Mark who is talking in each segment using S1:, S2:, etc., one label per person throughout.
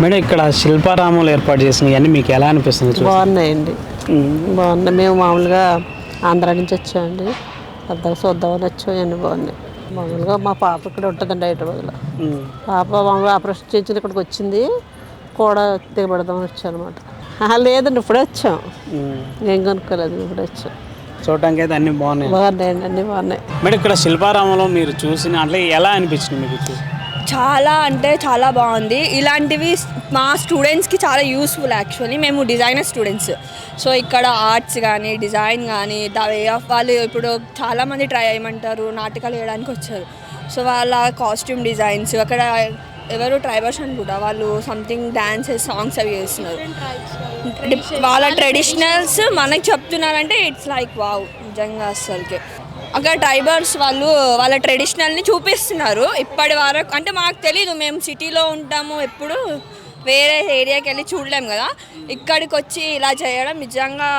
S1: Madam ఇక్కడ శిల్పారామాలు ఏర్పాటు చేసినవి అన్నీ మీకు ఎలా అనిపిస్తుంది
S2: బాగున్నాయండి. బాగున్నాయి. మేము మామూలుగా ఆంధ్ర నుంచి వచ్చామండి. పెద్దగా చూద్దామని వచ్చాం. అన్నీ బాగున్నాయి. మామూలుగా మా పాప ఇక్కడ ఉంటుందండి హైదరాబాద్లో. పాప మామూలుగా ఆపరేషన్ చేయించి ఇక్కడికి వచ్చింది కూడా దిగబడదామని వచ్చాం అనమాట. లేదండి ఇప్పుడే వచ్చాం. ఏం కొనుక్కోలేదు, ఇప్పుడే వచ్చాం.
S1: చూడటానికి అయితే అన్నీ బాగున్నాయి.
S2: బాగున్నాయండి, అన్నీ బాగున్నాయి.
S1: మేడం ఇక్కడ శిల్పారామంలో మీరు చూసిన అంటే ఎలా అనిపించింది మీకు?
S3: చాలా అంటే చాలా బాగుంది. ఇలాంటివి మా స్టూడెంట్స్కి చాలా యూస్ఫుల్. యాక్చువల్లీ మేము డిజైనర్ స్టూడెంట్స్. సో ఇక్కడ ఆర్ట్స్ కానీ డిజైన్ కానీ ద వే ఆఫ్ వాళ్ళు ఇప్పుడు చాలామంది ట్రై చేయమంటారు నాటకాలు వేయడానికి వచ్చారు. సో వాళ్ళ కాస్ట్యూమ్ డిజైన్స్ అక్కడ ఎవరు ట్రైబర్స్ అనుకుంటా వాళ్ళు సంథింగ్ డాన్సెస్ సాంగ్స్ అవి చేస్తున్నారు. వాళ్ళ ట్రెడిషనల్స్ మనకు చెప్తున్నారంటే ఇట్స్ లైక్ వావ్ నిజంగా అసలుకి. అక్కడ ట్రైబర్స్ వాళ్ళు వాళ్ళ ట్రెడిషనల్ని చూపిస్తున్నారు ఇప్పటి వరకు. అంటే మాకు తెలీదు, మేము సిటీలో ఉంటాము, ఎప్పుడు వేరే ఏరియాకి వెళ్ళి చూడలేము కదా. ఇక్కడికి వచ్చి ఇలా చేయడం నిజంగా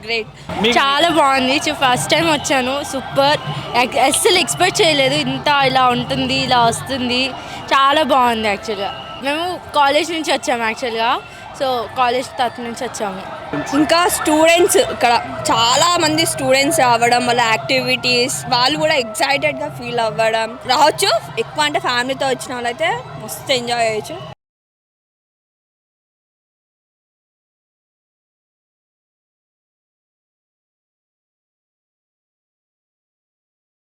S3: గ్రేట్.
S4: చాలా బాగుంది. ఫస్ట్ టైం వచ్చాను. సూపర్. అస్సలు ఎక్స్పెక్ట్ చేయలేదు ఇంత ఇలా ఉంటుంది, ఇలా వస్తుంది. చాలా బాగుంది. యాక్చువల్గా మేము కాలేజ్ నుంచి వచ్చాము. యాక్చువల్గా సో కాలేజ్ తరఫు నుంచి వచ్చాము.
S3: ఇంకా స్టూడెంట్స్ ఇక్కడ చాలా మంది స్టూడెంట్స్ అవ్వడం వల్ల యాక్టివిటీస్ వాళ్ళు కూడా ఎక్సైటెడ్గా ఫీల్ అవ్వడం రావచ్చు. ఎక్కువ అంటే ఫ్యామిలీతో వచ్చిన వాళ్ళైతే మస్తు ఎంజాయ్ చేయొచ్చు.